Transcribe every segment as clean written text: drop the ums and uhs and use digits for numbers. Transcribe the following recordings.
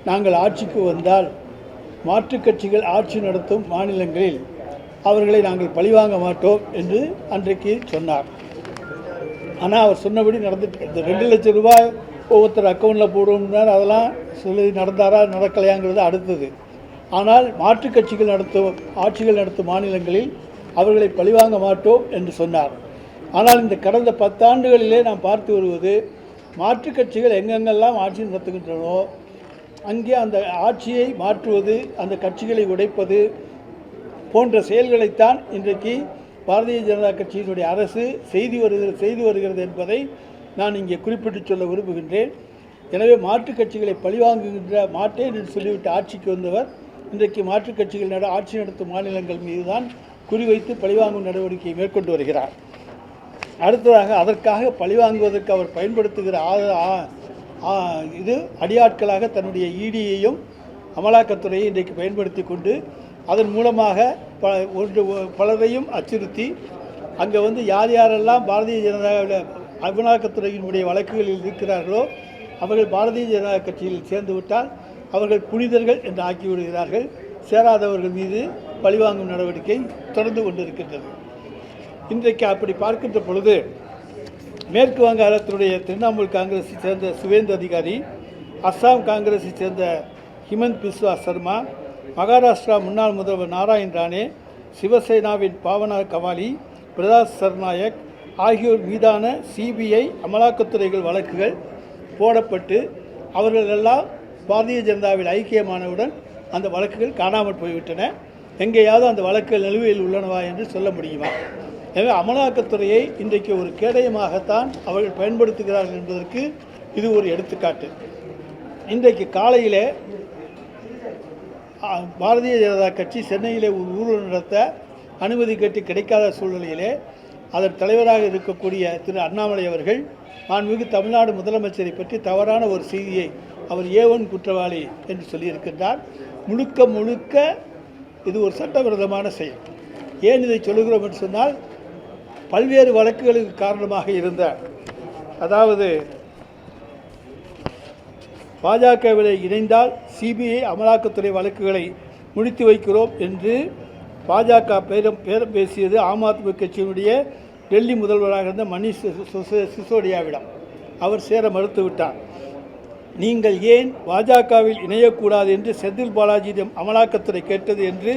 நாங்கள் ஆட்சிக்கு வந்தால் மாற்றுக் கட்சிகள் ஆட்சி நடத்தும் மாநிலங்களில் அவர்களை நாங்கள் பழிவாங்க மாட்டோம் என்று அன்றைக்கு சொன்னார். ஆனால் அவர் சொன்னபடி நடந்துட்டு இந்த 2 லட்சம் ரூபாய் ஒவ்வொருத்தர் அக்கௌண்ட்டில் போடுவோம்னார். அதெல்லாம் சொல்லி நடந்தாரா நடக்கலையாங்கிறது அடுத்தது. ஆனால் மாற்றுக் கட்சிகள் ஆட்சிகள் நடத்தும் மாநிலங்களில் அவர்களை பழிவாங்க மாட்டோம் என்று சொன்னார். ஆனால் இந்த கடந்த 10 ஆண்டுகளிலே நாம் பார்த்து வருவது, மாற்றுக் கட்சிகள் எங்கெங்கெல்லாம் ஆட்சி நடத்துகின்றனோ அங்கே அந்த ஆட்சியை மாற்றுவது, அந்த கட்சிகளை உடைப்பது போன்ற செயல்களைத்தான் இன்றைக்கு பாரதிய ஜனதா கட்சியினுடைய அரசு செய்து வருகிறது என்பதை நான் இங்கே குறிப்பிட்டு சொல்ல விரும்புகின்றேன். எனவே மாற்றுக் கட்சிகளை பழிவாங்குகின்ற மாட்டேன் என்று சொல்லிவிட்டு ஆட்சிக்கு வந்தவர் இன்றைக்கு மாற்றுக் கட்சிகள் ஆட்சி நடத்தும் மாநிலங்கள் மீது தான் குறிவைத்து பழிவாங்கும் நடவடிக்கையை மேற்கொண்டு வருகிறார். அடுத்ததாக அதற்காக பழிவாங்குவதற்கு அவர் பயன்படுத்துகிற இது அடியாட்களாக தன்னுடைய இடியையும் அமலாக்கத்துறையை இன்றைக்கு பயன்படுத்தி கொண்டு அதன் மூலமாக பலரையும் அச்சுறுத்தி அங்கே யார் யாரெல்லாம் பாரதிய ஜனதாவில் அமலாக்கத்துறையினுடைய வழக்குகளில் இருக்கிறார்களோ அவர்கள் பாரதிய ஜனதா கட்சியில் சேர்ந்து விட்டால் அவர்கள் புனிதர்கள் என்று ஆக்கிவிடுகிறார்கள். சேராதவர்கள் மீது பழிவாங்கும் நடவடிக்கை தொடர்ந்து கொண்டிருக்கின்றது. இன்றைக்கு அப்படி பார்க்கின்ற பொழுது மேற்கு வங்காளத்தினுடைய திரிணாமுல் காங்கிரஸை சேர்ந்த சுவேந்து அதிகாரி, அஸ்ஸாம் காங்கிரஸை சேர்ந்த ஹிமந்த் பிஸ்வா சர்மா, மகாராஷ்டிரா முன்னாள் முதல்வர் நாராயண் ரானே, சிவசேனாவின் பாவனா கவாலி, பிரதாஸ் சர்நாயக் ஆகியோர் மீதான சிபிஐ அமலாக்கத்துறைகள் வழக்குகள் போடப்பட்டு அவர்களெல்லாம் பாரதிய ஜனதாவில் ஐக்கியமானவுடன் அந்த வழக்குகள் காணாமல் போய்விட்டன. எங்கேயாவது அந்த வழக்குகள் நிலுவையில் உள்ளனவா என்று சொல்ல முடியுமா? எனவே அமலாக்கத்துறையை இன்றைக்கு ஒரு கேடயமாகத்தான் அவர்கள் பயன்படுத்துகிறார்கள் என்பதற்கு இது ஒரு எடுத்துக்காட்டு. இன்றைக்கு காலையிலே பாரதிய ஜனதா கட்சி சென்னையிலே ஒரு ஊர்வலம் நடத்த அனுமதி கேட்டு கிடைக்காத சூழ்நிலையிலே அதன் தலைவராக இருக்கக்கூடிய திரு அண்ணாமலை அவர்கள் மாண்புமிகு தமிழ்நாடு முதலமைச்சரை பற்றி தவறான ஒரு செய்தியை அவர் A1 குற்றவாளி என்று சொல்லியிருக்கின்றார். முழுக்க இது ஒரு சட்டவிரோதமான செயல். ஏன் இதை சொல்லுகிறோம் என்று சொன்னால், பல்வேறு வழக்குகளுக்கு காரணமாக இருந்த, அதாவது பாஜகவில் இணைந்தால் சிபிஐ அமலாக்கத்துறை வழக்குகளை முடித்து வைக்கிறோம் என்று பாஜக பேரம் பேசியது ஆம் ஆத்மி கட்சியினுடைய டெல்லி முதல்வராக இருந்த மணீஷ் சிசோடியாவிடம். அவர் சேர மறுத்துவிட்டார். நீங்கள் ஏன் பாஜகவில் இணையக்கூடாது என்று செந்தில் பாலாஜியிடம் அமலாக்கத்துறை கேட்டது என்று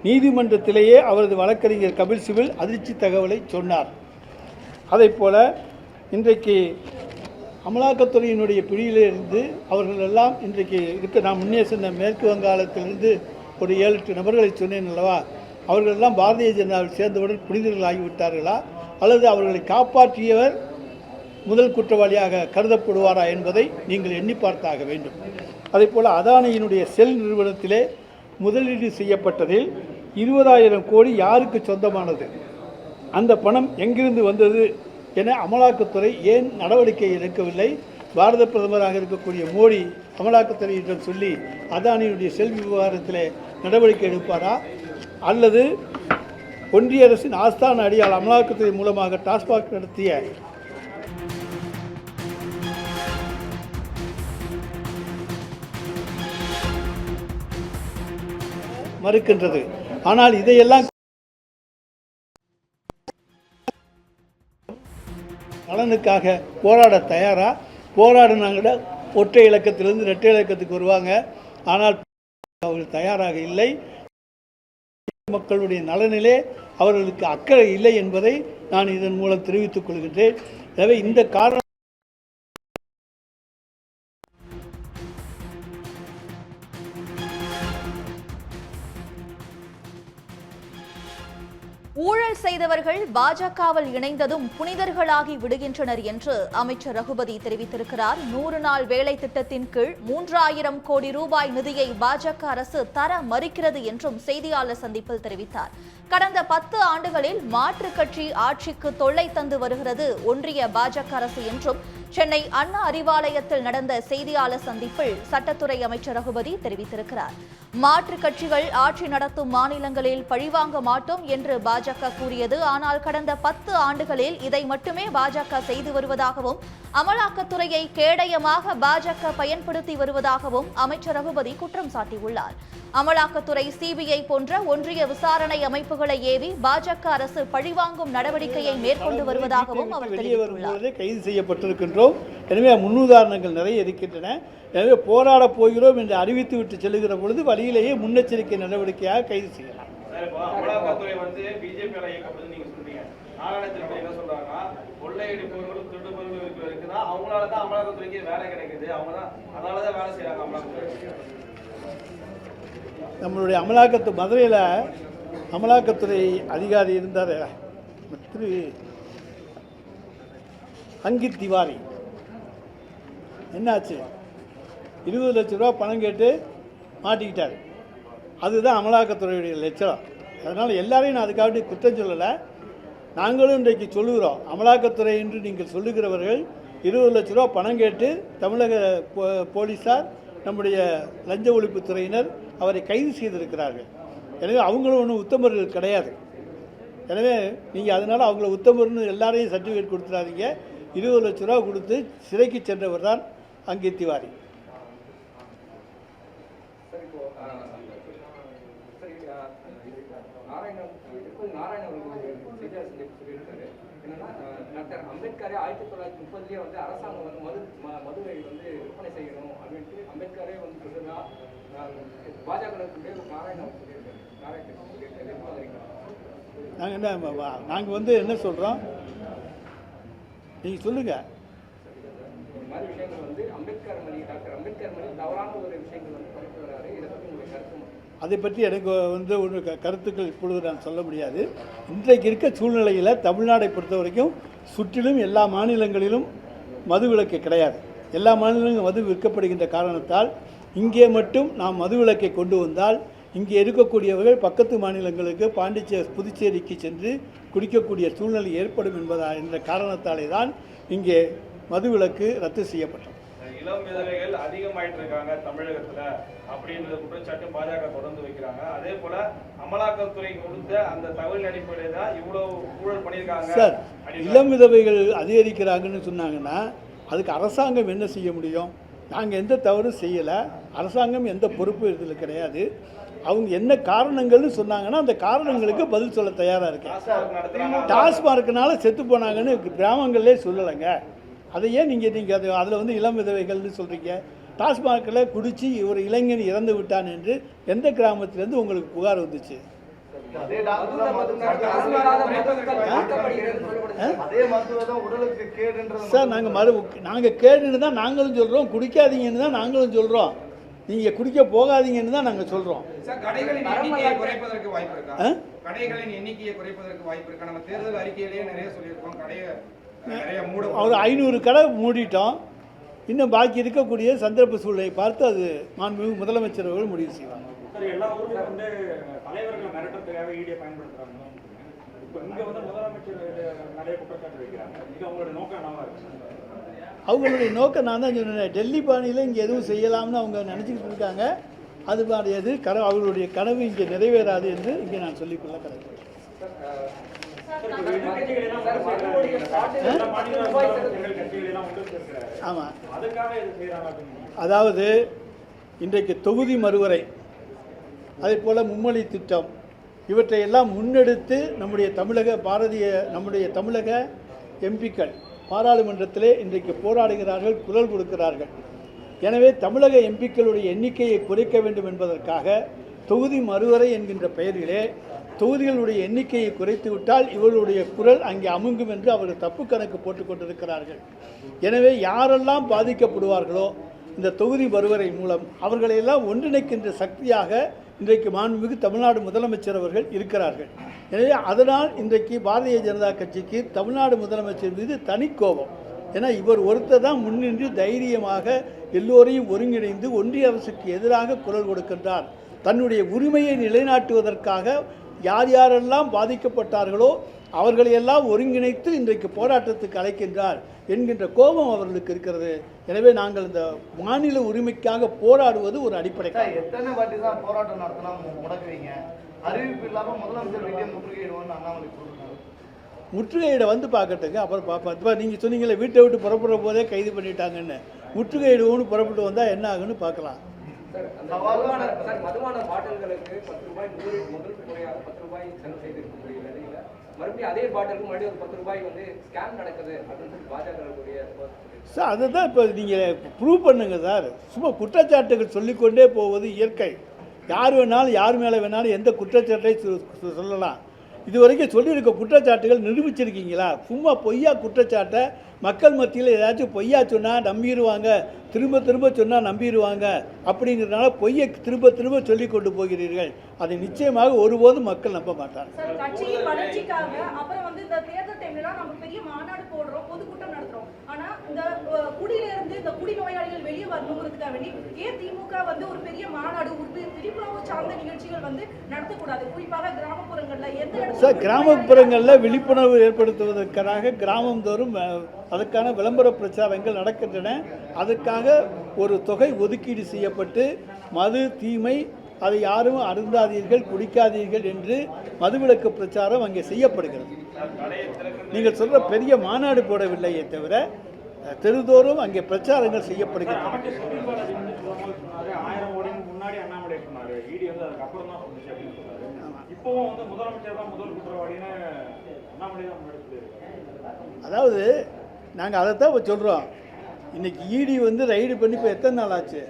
நீதிமன்றத்திலேயே அவரது வழக்கறிஞர் கபில் சிபில் அதிர்ச்சி தகவலை சொன்னார். அதைப்போல இன்றைக்கு அமலாக்கத்துறையினுடைய பிடியிலிருந்து அவர்கள் எல்லாம் இன்றைக்கு நான் முன்னே சொன்ன மேற்கு வங்காளத்திலிருந்து ஒரு 7-8 நபர்களை சொன்னேன் அல்லவா, அவர்களெல்லாம் பாரதிய ஜனதாவில் சேர்ந்தவுடன் புனிதர்கள் ஆகிவிட்டார்களா அல்லது அவர்களை காப்பாற்றியவர் முதல் குற்றவாளியாக கருதப்படுவாரா என்பதை நீங்கள் எண்ணி பார்த்தாக வேண்டும். அதேபோல் அதானியினுடைய செல் நிறுவனத்திலே முதலீடு செய்யப்பட்டதில் 20,000 கோடி யாருக்கு சொந்தமானது, அந்த பணம் எங்கிருந்து வந்தது என அமலாக்கத்துறை ஏன் நடவடிக்கை எடுக்கவில்லை? பாரத பிரதமராக இருக்கக்கூடிய மோடி அமலாக்கத்துறையிடம் சொல்லி அதானியுடைய செல் விவகாரத்தில் நடவடிக்கை எடுப்பாரா? அல்லது ஒன்றிய அரசின் ஆஸ்தான அடியால் அமலாக்கத்துறை மூலமாக டாஸ்மாக் நடத்திய மறுக்கின்றது. ஆனால் இதையெல்லாம் நலனுக்காக போராட தயாரா? போராடினாங்க ஒற்றை இலக்கத்திலிருந்து இரட்டை இலக்கத்துக்கு வருவாங்க. ஆனால் அவர்கள் தயாராக இல்லை. மக்களுடைய நலனிலே அவர்களுக்கு அக்கறை இல்லை என்பதை நான் இதன் மூலம் தெரிவித்துக் கொள்கின்றேன். எனவே இந்த காரணம் ஊழல் செய்தவர்கள் பாஜகவில் இணைந்ததும் புனிதர்களாகி விடுகின்றனர் என்று அமைச்சர் ரகுபதி தெரிவித்திருக்கிறார். 100 நாள் வேலை திட்டத்தின் கீழ் 3000 கோடி ரூபாய் நிதியை பாஜக அரசு தர மறுக்கிறது என்றும் செய்தியாளர் சந்திப்பில் தெரிவித்தார். கடந்த 10 ஆண்டுகளில் மாற்றுக் கட்சி ஆட்சிக்கு தொல்லை தந்து வருகிறது ஒன்றிய பாஜக அரசு என்றும் சென்னை அண்ணா அறிவாலயத்தில் நடந்த செய்தியாளர் சந்திப்பில் சட்டத்துறை அமைச்சர் ரகுபதி தெரிவித்திருக்கிறார். மாற்றுக் கட்சிகள் ஆட்சி நடத்தும் மாநிலங்களில் பழிவாங்க மாட்டோம் என்று பாஜக கூறியது. ஆனால் கடந்த 10 ஆண்டுகளில் இதை மட்டுமே பாஜக செய்து வருவதாகவும் அமலாக்கத்துறையை கேடயமாக பாஜக பயன்படுத்தி வருவதாகவும் அமைச்சர் ரகுபதி குற்றம் சாட்டியுள்ளார். அமலாக்கத்துறை, சிபிஐ போன்ற ஒன்றிய விசாரணை அமைப்புகளை ஏவி பாஜக அரசு பழிவாங்கும் நடவடிக்கையை மேற்கொண்டு வருவதாகவும் அவர் தெரிவித்துள்ளார். கைது செய்யப்பட்டிருக்கின்றோம். எனவே முன்னுதாரணங்கள் நிறைய இருக்கின்றன. எனவே போராட போகிறோம் என்று அறிவித்து விட்டு செல்லுகிற பொழுது வழியிலேயே முன்னெச்சரிக்கை நடவடிக்கையாக கைது செய்யலாம். அமலாக்கத்துறை வந்து பிஜேபி இயக்கப்படுது நீங்க சொல்றீங்க. நாராயணத்தில் என்ன சொல்றாங்கன்னா, கொள்ளையடிப்பவர்களும் திருடுபவர்களும் இருக்குன்னா அவங்களால தான் அமலாக்கத்துறைக்கு வேலை கிடைக்குது, அவங்க தான் அதனாலதான் வேலை செய்யறாங்க அமலாக்கத்துறை. நம்மளுடைய மதுரையில் அமலாக்கத்துறை அதிகாரி இருந்தார் திரு அங்கித் திவாரி. என்னாச்சு? 20 லட்ச ரூபா பணம் கேட்டு மாட்டிக்கிட்டார். அதுதான் அமலாக்கத்துறையுடைய லட்சம். அதனால் எல்லாரையும் நான் அதுக்காக குற்றம் சொல்லலை. நாங்களும் இன்றைக்கு சொல்லுகிறோம், அமலாக்கத்துறை என்று நீங்கள் சொல்லுகிறவர்கள் 20 லட்ச ரூபா பணம் கேட்டு தமிழக போலீஸார், நம்முடைய லஞ்ச ஒழிப்புத்துறையினர் அவரை கைது செய்திருக்கிறார்கள். எனவே அவங்களும் ஒன்றும் உத்தமர்கள் கிடையாது. எனவே நீங்கள் அதனால் அவங்கள உத்தமர்னு எல்லாரையும் சர்டிஃபிகேட் கொடுத்துடாதீங்க. 20 லட்ச ரூபா கொடுத்து சிறைக்கு சென்றவர் தான் அங்கித் திவாரி. அம்பேத்கரை 1930 வந்து அரசாங்கம் வந்து மதுவை வந்து விற்பனை செய்யணும் அப்படின்ட்டு அம்பேத்கரே வந்து சொல்லுறா. பாஜக நாங்கள் என்ன சொல்கிறோம், நீங்கள் சொல்லுங்கள். இந்த மாதிரி விஷயங்கள் வந்து டாக்டர் அம்பேத்கர் மணி தவறான ஒரு விஷயங்கள் வந்து கொண்டு வராரு. இதை பற்றி உங்களுக்கு கருத்து? அதை பற்றி எனக்கு ஒன்று கருத்துக்கள் இப்பொழுது நான் சொல்ல முடியாது. இன்றைக்கு இருக்க சூழ்நிலையில் தமிழ்நாடை பொறுத்த வரைக்கும் சுற்றிலும் எல்லா மாநிலங்களிலும் மதுவிலக்கு கிடையாது. எல்லா மாநிலங்களும் மது விற்கப்படுகின்ற காரணத்தால் இங்கே மட்டும் நாம் மதுவிலக்கை கொண்டு வந்தால் இங்கே இருக்கக்கூடியவர்கள் பக்கத்து மாநிலங்களுக்கு புதுச்சேரிக்கு சென்று குடிக்கக்கூடிய சூழ்நிலை ஏற்படும் என்ற காரணத்தாலே தான் இங்கே மதுவிலக்கு ரத்து செய்யப்பட்டது. இளம் விதவைகள் அதிகமாயிட்டு இருக்காங்க தமிழகத்துல அப்படின்ற குற்றச்சாட்டு பாஜக தொடர்ந்து வைக்கிறாங்க. அதே போல அமலாக்கத்துறை கொடுத்த அந்த தகவல் அடிப்படையில் தான் இவ்வளவு ஊழல் பண்ணியிருக்காங்க. சார், இளம் விதவைகள் அதிகரிக்கிறாங்கன்னு சொன்னாங்கன்னா அதுக்கு அரசாங்கம் என்ன செய்ய முடியும்? நாங்கள் எந்த தவறும் செய்யலை. அரசாங்கம் எந்த பொறுப்பு இதில் கிடையாது. அவங்க என்ன காரணங்கள்னு சொன்னாங்கன்னா அந்த காரணங்களுக்கு பதில் சொல்ல தயாராக இருக்கேன். டாஸ்மார்க்குனால செத்து போனாங்கன்னு கிராமங்களே சொல்லலைங்க. அதை ஏன் நீங்கள் அதில் வந்து இளம் விதவைகள்னு சொல்கிறீங்க? டாஸ்மார்க்கில் குடித்து ஒரு இளைஞன் இறந்து விட்டான் என்று எந்த கிராமத்திலேருந்து உங்களுக்கு புகார் வந்துச்சு? சார், நாங்கள் கேடுன்னு தான் நாங்களும் சொல்கிறோம், குடிக்காதீங்கன்னு தான் நாங்களும் சொல்கிறோம். நீங்கள் குடிக்க போகாதீங்கன்னு தான் நாங்கள் சொல்கிறோம். கடைகளின் எண்ணிக்கையை குறைப்பதற்கு வாய்ப்பு இருக்கா? கடைகளின் எண்ணிக்கையை குறைப்பதற்கு வாய்ப்பு இருக்கா? நம்ம தேர்தல் அறிக்கையிலேயே நிறைய சொல்லியிருக்கோம். ஒரு 500 கடை மூடிட்டோம். இன்னும் பாக்கி இருக்கக்கூடிய சந்தர்ப்ப சூழ்நிலையை பார்த்து அது மாண்புமிகு முதலமைச்சர் அவர்கள் முடிவு செய்வாங்க. எல்லா ஊர்களும் வந்து தலைவர்களை மிரட்டுறதுக்காக ஈடியை பயன்படுத்துறாங்க. இப்போ இங்கே வந்து முதலமைச்சர் நிறைய குற்றச்சாட்டு வைக்கிறாங்க. இது அவங்களோட நோக்கம் என்னவா இருக்கு? அவங்களுடைய நோக்கம் நான் தான் சொன்னேன், டெல்லி பாணியில் இங்கே எதுவும் செய்யலாம்னு அவங்க நினச்சிக்கிட்டு இருக்காங்க. அது மாதிரியாது அவர்களுடைய கனவு இங்கே நிறைவேறாது என்று இங்கே நான் சொல்லிக்கொள்ள கடமை. ஆமாம், அதாவது இன்றைக்கு தொகுதி மறுவரை, அதே போல் மும்மொழி திட்டம், இவற்றையெல்லாம் முன்னெடுத்து நம்முடைய தமிழக எம்பிக்கள் பாராளுமன்றத்திலே இன்றைக்கு போராடுகிறார்கள், குரல் கொடுக்கிறார்கள். எனவே தமிழக எம்பிக்களுடைய எண்ணிக்கையை குறைக்க வேண்டும் என்பதற்காக தொகுதி மறுவரை என்கின்ற பெயரிலே தொகுதிகளுடைய எண்ணிக்கையை குறைத்து விட்டால் இவர்களுடைய குரல் அங்கே அமுங்கும் என்று அவர்கள் தப்பு கணக்கு போட்டுக் கொண்டிருக்கிறார்கள். எனவே யாரெல்லாம் பாதிக்கப்படுவார்களோ இந்த தொகுதி மறுவரை மூலம் அவர்களையெல்லாம் ஒன்றிணைக்கின்ற சக்தியாக இன்றைக்கு மாண்புமிகு தமிழ்நாடு முதலமைச்சர் அவர்கள் இருக்கிறார்கள். எனவே அதனால் இன்றைக்கு பாரதிய ஜனதா கட்சிக்கு தமிழ்நாடு முதலமைச்சர் மீது தனி கோபம். ஏன்னா இவர் ஒருத்தர் தான் முன்னின்று தைரியமாக எல்லோரையும் ஒருங்கிணைந்து ஒன்றிய அரசுக்கு எதிராக குரல் கொடுக்கின்றார். தன்னுடைய உரிமையை நிலைநாட்டுவதற்காக யார் யாரெல்லாம் பாதிக்கப்பட்டார்களோ அவர்களையெல்லாம் ஒருங்கிணைத்து இன்றைக்கு போராட்டத்துக்கு அழைக்கின்றார் என்கின்ற கோபம் அவர்களுக்கு இருக்கிறது. எனவே நாங்கள் இந்த மாநில உரிமைக்காக போராடுவது ஒரு அடிப்படை. எத்தனை வாட்டி தான் போராட்டம் நடத்தினா முடக்குவீங்க? அறிவிப்பு இல்லாமல் முதலமைச்சர் வீட்டை முற்றுகையிடுவோம்னு அண்ணாமலை சொல்றாரு. முற்றுகையிட வந்து பார்க்கட்டுங்க, அப்புறம் பார்ப்போம். இப்போ நீங்கள் சொன்னீங்களே வீட்டை விட்டு புறப்படுற போதே கைது பண்ணிட்டாங்கன்னு, முற்றுகையிடுவோன்னு புறப்பட்டு வந்தால் என்ன ஆகுன்னு பார்க்கலாம். மதுபான பாட்டில்களுக்கு 10 ரூபாய் முதல் முறையாக 10 ரூபாய் செலவு செய்திருக்கக்கூடிய நிலையில மறுபடியும் அதே பாட்டிலுக்கு மறுபடியும் ஒரு 10 ரூபாய் வந்து ஸ்கேம் நடக்குது அப்படின்னு சொல்லி பாஜக சார் அதை தான் இப்போ நீங்கள் ப்ரூவ் பண்ணுங்க சார். சும்மா குற்றச்சாட்டுகள் சொல்லிக்கொண்டே போவது இயற்கை. யார் வேணாலும் யார் மேலே வேணாலும் எந்த குற்றச்சாட்டை சொல்லலாம். இது வரைக்கும் சொல்லியிருக்க குற்றச்சாட்டுகள் நிரூபிச்சிருக்கீங்களா? சும்மா பொய்யா குற்றச்சாட்டை மக்கள் மத்தியில் ஏதாச்சும் பொய்யா சொன்னால் நம்பிடுவாங்க, திரும்ப திரும்ப சொன்னால் நம்பிடுவாங்க அப்படிங்கிறதுனால பொய்யை திரும்ப திரும்ப சொல்லி கொண்டு போகிறீர்கள். அதை நிச்சயமாக ஒருபோதும் மக்கள் நம்ப மாட்டாங்க. கட்சியின் வளர்ச்சிக்காக அப்புறம் வந்து இந்த தேர்தல் டைம்லாம் நம்ம பெரிய மாநாடு போடுறோம், பொதுக்கூட்டம் நடத்துறோம். ஆனா இந்த குடியிலிருந்து இந்த குடி நோயாளிகள் வெளியே வரணுங்கிறதுக்காக வேண்டி ஏன் திமுக வந்து ஒரு பெரிய மாநாடு விழிப்புணர்வு சார்ந்த நிகழ்ச்சிகள் வந்து நடத்தக்கூடாது? குறிப்பாக கிராமப்புறங்கள்ல எந்த கிராமப்புறங்களில் விழிப்புணர்வு ஏற்படுத்துவதற்காக கிராமந்தோறும் அதற்கான விளம்பர பிரச்சாரங்கள் நடக்கின்றன. அதற்காக ஒரு தொகை ஒதுக்கீடு செய்யப்பட்டு மது தீமை, அதை யாரும் அருந்தாதீர்கள், குடிக்காதீர்கள் என்று மதுவிலக்கு பிரச்சாரம் அங்கே செய்யப்படுகிறது. நீங்கள் சொல்கிற பெரிய மாநாடு போடவில்லையே தவிர தெருதோறும் அங்கே பிரச்சாரங்கள் செய்யப்படுகின்றன. 1000 கோடி முன்னாடி அண்ணாமலை சொன்னாரு, இடி வந்து அதுக்கு அப்புறம் தான் சொன்னிச்சு அப்படின்னு சொன்னாரு. இப்போவும் வந்து முதலமைச்சர் தான் முதல் குற்றவாளின்னு அண்ணாமலை தான் முன்னாடி சொல்லியிருக்காரு. அதாவது நாங்கள் அதை தான் இப்போ சொல்கிறோம். இன்றைக்கி இடி வந்து ரைடு பண்ணி இப்போ எத்தனை நாள் ஆச்சு?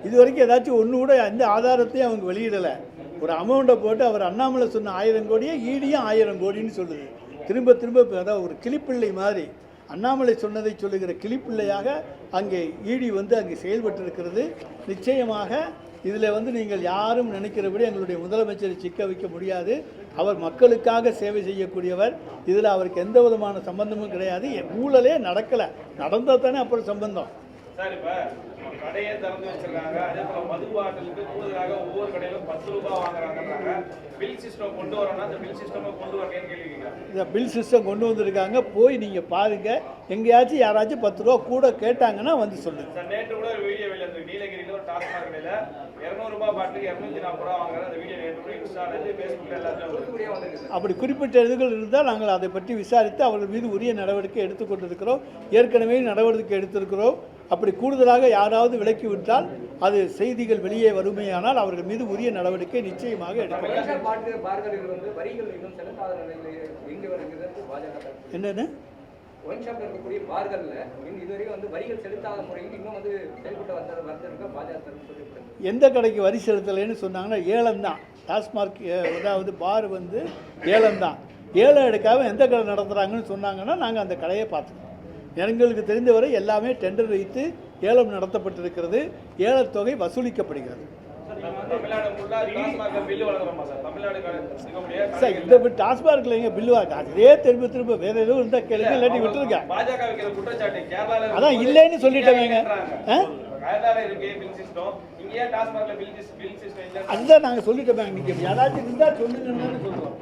இது வரைக்கும் ஏதாச்சும் ஒன்று கூட எந்த ஆதாரத்தையும் அவங்க வெளியிடலை. ஒரு அமௌண்ட்டை போட்டு அவர் அண்ணாமலை சொன்ன 1000 கோடியே ஈடியும் 1000 கோடின்னு சொல்லுது. திரும்ப திரும்ப அதாவது ஒரு கிளிப்பிள்ளை மாதிரி அண்ணாமலை சொன்னதை சொல்லுகிற கிளிப்பிள்ளையாக அங்கே ஈடி வந்து அங்கே செயல்பட்டு இருக்கிறது. நிச்சயமாக இதில் வந்து நீங்கள் யாரும் நினைக்கிறபடி எங்களுடைய முதலமைச்சரை சிக்க வைக்க முடியாது. அவர் மக்களுக்காக சேவை செய்யக்கூடியவர். இதில் அவருக்கு எந்த விதமான சம்பந்தமும் கிடையாது. ஊழலே நடக்கலை, நடந்தால் தானே அப்புறம் சம்பந்தம். சார் இப்போ கடையை திறந்து வச்சிருக்காங்க, அதே போல மது பாட்டிலுக்கு கூடுதலாக ஒவ்வொரு கடையிலும் 10 ரூபாய் வாங்குறாங்கன்றாங்க. பில் சிஸ்டம் கொண்டு வரணும், அந்த பில் சிஸ்டமை கொண்டு வரேன்னு கேள்வி கேட்குறாங்க. இந்த பில் சிஸ்டம் கொண்டு வந்திருக்காங்க, போய் நீங்கள் பாருங்கள். எங்கேயாச்சும் யாராச்சும் 10 ரூபா கூட கேட்டாங்கன்னா வந்து சொல்லுங்கள். சார் நேற்று கூட ஒரு வீடியோ வெளியே வந்து நீலகிரியில் ஒரு டாஸ்மாக் கடையில் 200 ரூபாய் பாட்டிலுக்கு 240 ரூபா வாங்குற அந்த வீடியோ நேற்று கூட இன்ஸ்டாவில் ஃபேஸ்புக்கில் எல்லாத்தையும் வந்து அப்படி குறிப்பிட்ட இதுகள் இருந்தால் நாங்கள் அதை பற்றி விசாரித்து அவர்கள் மீது உரிய நடவடிக்கை எடுத்துக்கொண்டிருக்கிறோம். ஏற்கனவே நடவடிக்கை எடுத்திருக்கிறோம். அப்படி கூடுதலாக யாராவது விலக்கி விட்டால் அது செய்திகள் வெளியே வருமையானால் அவர்கள் மீது உரிய நடவடிக்கை நிச்சயமாக எடுக்கப்படும். என்னென்ன இருக்கக்கூடிய பார்கள்ல இதுவரைக்கும் வந்து வரிகள் செலுத்தாத முறையில் இன்னும் வந்து செயல்பட்டு வந்திருக்க பாஜக எந்த கடைக்கு வரி செலுத்தலைன்னு சொன்னாங்கன்னா ஏலம் தான். டாஸ்மார்க் அதாவது பார் வந்து ஏலம் தான். ஏலம் எடுக்காம எந்த கடை நடத்துகிறாங்கன்னு சொன்னாங்கன்னா நாங்கள் அந்த கடையை பார்த்துக்கோம். எங்களுக்கு தெரிந்தவரை எல்லாமே டெண்டர் வைத்து ஏலம் நடத்தப்பட்டிருக்கிறது. ஏலத்தொகை வசூலிக்கப்படுகிறது. சார் இந்த டாஸ்மார்க்ல எங்க பில்லு வாங்க அதே திரும்ப திரும்ப வேற எதுவும் இருந்தால் கேளுங்க, இல்லாட்டி விட்டுருங்க. அதான் இல்லைன்னு சொல்லிட்டேங்க. அதுதான் நாங்கள் சொல்லிட்டோம். இன்னைக்கு யாராச்சும் இருந்தால் சொல்லுங்கன்னு சொல்றோம்.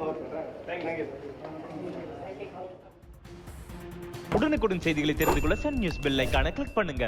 உடனுக்குடன் செய்திகளை தெரிந்து கொள்ள சன் நியூஸ் பெல் ஐகானை கிளிக் பண்ணுங்க.